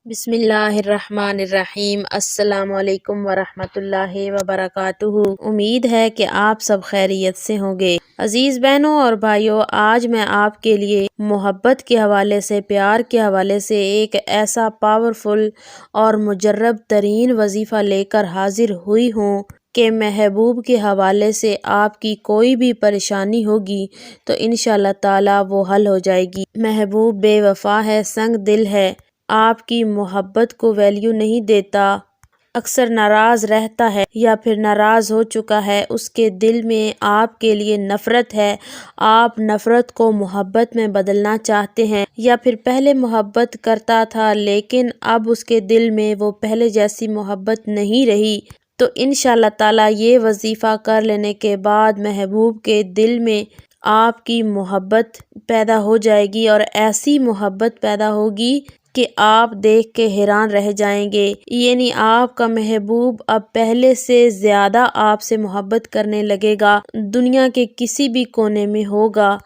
بسم اللہ الرحمن الرحیم۔ السلام علیکم ورحمۃ اللہ وبرکاتہ۔ امید ہے کہ آپ سب خیریت سے ہوں گے۔ عزیز بہنوں اور بھائیوں، آج میں آپ کے لیے محبت کے حوالے سے، پیار کے حوالے سے ایک ایسا پاورفل اور مجرب ترین وظیفہ لے کر حاضر ہوئی ہوں کہ محبوب کے حوالے سے آپ کی کوئی بھی پریشانی ہوگی تو انشاءاللہ تعالی وہ حل ہو جائے گی۔ محبوب بے وفا ہے، سنگ دل ہے، آپ کی محبت کو ویلیو نہیں دیتا، اکثر ناراض رہتا ہے یا پھر ناراض ہو چکا ہے، اس کے دل میں آپ کے لیے نفرت ہے، آپ نفرت کو محبت میں بدلنا چاہتے ہیں، یا پھر پہلے محبت کرتا تھا لیکن اب اس کے دل میں وہ پہلے جیسی محبت نہیں رہی، تو انشاءاللہ تعالی یہ وظیفہ کر لینے کے بعد محبوب کے دل میں آپ کی محبت پیدا ہو جائے گی، اور ایسی محبت پیدا ہوگی کہ آپ دیکھ کے حیران رہ جائیں گے۔ یعنی آپ کا محبوب اب پہلے سے زیادہ آپ سے محبت کرنے لگے گا، دنیا کے کسی بھی کونے میں ہوگا،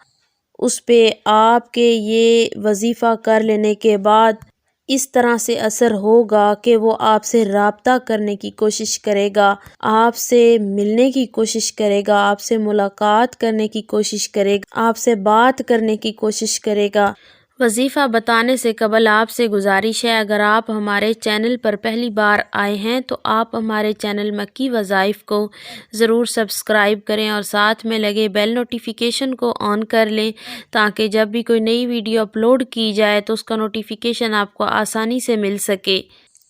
اس پہ آپ کے یہ وظیفہ کر لینے کے بعد اس طرح سے اثر ہوگا کہ وہ آپ سے رابطہ کرنے کی کوشش کرے گا، آپ سے ملنے کی کوشش کرے گا، آپ سے ملاقات کرنے کی کوشش کرے گا، آپ سے بات کرنے کی کوشش کرے گا۔ وظیفہ بتانے سے قبل آپ سے گزارش ہے، اگر آپ ہمارے چینل پر پہلی بار آئے ہیں تو آپ ہمارے چینل مکی وظائف کو ضرور سبسکرائب کریں اور ساتھ میں لگے بیل نوٹیفیکیشن کو آن کر لیں، تاکہ جب بھی کوئی نئی ویڈیو اپلوڈ کی جائے تو اس کا نوٹیفیکیشن آپ کو آسانی سے مل سکے۔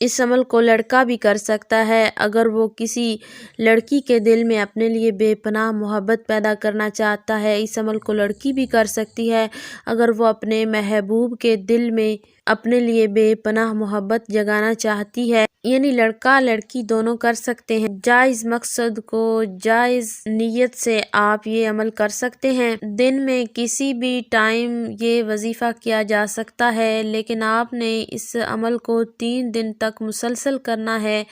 اس عمل کو لڑکا بھی کر سکتا ہے، اگر وہ کسی لڑکی کے دل میں اپنے لیے بے پناہ محبت پیدا کرنا چاہتا ہے، اس عمل کو لڑکی بھی کر سکتی ہے، اگر وہ اپنے محبوب کے دل میں اپنے لیے بے پناہ محبت جگانا چاہتی ہے، یعنی لڑکا لڑکی دونوں کر سکتے ہیں۔ جائز مقصد کو جائز نیت سے آپ یہ عمل کر سکتے ہیں۔ دن میں کسی بھی ٹائم یہ وظیفہ کیا جا سکتا ہے، لیکن آپ نے اس عمل کو 3 دن تک مسلسل کرنا ہے،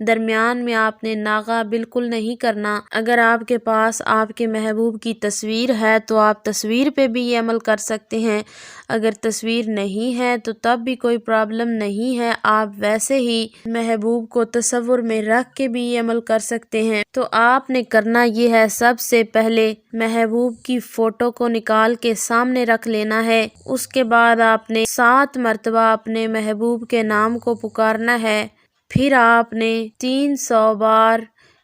درمیان میں آپ نے ناغہ بالکل نہیں کرنا۔ اگر آپ کے پاس آپ کے محبوب کی تصویر ہے تو آپ تصویر پہ بھی یہ عمل کر سکتے ہیں، اگر تصویر نہیں ہے تو تب بھی کوئی پرابلم نہیں ہے، آپ ویسے ہی محبوب کو تصور میں رکھ کے بھی یہ عمل کر سکتے ہیں۔ تو آپ نے کرنا یہ ہے، سب سے پہلے محبوب کی فوٹو کو نکال کے سامنے رکھ لینا ہے، اس کے بعد آپ نے 7 مرتبہ اپنے محبوب کے نام کو پکارنا ہے، پھر آپ نے 300 بار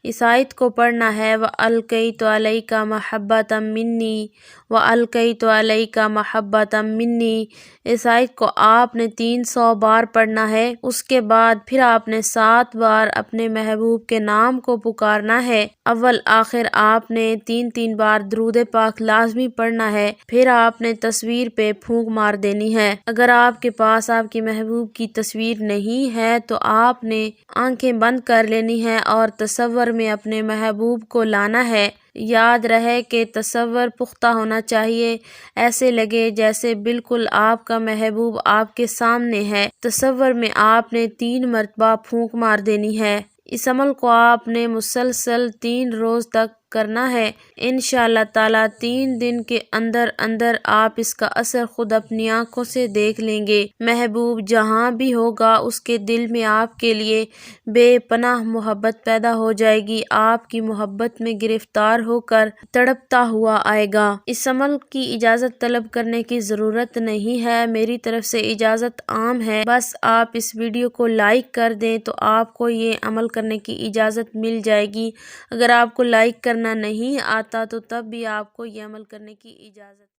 اس آیت کو پڑھنا ہے، وَأَلْقَيْتُ عَلَيْكَ مَحَبَّةً مِّنِّي وَأَلْقَيْتُ عَلَيْكَ مَحَبَّةً مِّنِّي۔ اس آیت کو آپ نے 300 بار پڑھنا ہے، اس کے بعد پھر آپ نے 7 بار اپنے محبوب کے نام کو پکارنا ہے، اول آخر آپ نے 3 بار درود پاک لازمی پڑھنا ہے، پھر آپ نے تصویر پہ پھونک مار دینی ہے۔ اگر آپ کے پاس آپ کی محبوب کی تصویر نہیں ہے تو آپ نے آنکھیں بند کر لینی ہے اور تصور میں اپنے محبوب کو لانا ہے۔ یاد رہے کہ تصور پختہ ہونا چاہیے، ایسے لگے جیسے بالکل آپ کا محبوب آپ کے سامنے ہے۔ تصور میں آپ نے 3 مرتبہ پھونک مار دینی ہے۔ اس عمل کو آپ نے مسلسل 3 روز تک کرنا ہے، انشاءاللہ تعالی 3 دن کے اندر اندر آپ اس کا اثر خود اپنی آنکھوں سے دیکھ لیں گے۔ محبوب جہاں بھی ہوگا اس کے دل میں آپ کے لیے بے پناہ محبت پیدا ہو جائے گی، آپ کی محبت میں گرفتار ہو کر تڑپتا ہوا آئے گا۔ اس عمل کی اجازت طلب کرنے کی ضرورت نہیں ہے، میری طرف سے اجازت عام ہے، بس آپ اس ویڈیو کو لائک کر دیں تو آپ کو یہ عمل کرنے کی اجازت مل جائے گی۔ اگر آپ کو لائک کرنا نہیں آتا تو تب بھی آپ کو یہ عمل کرنے کی اجازت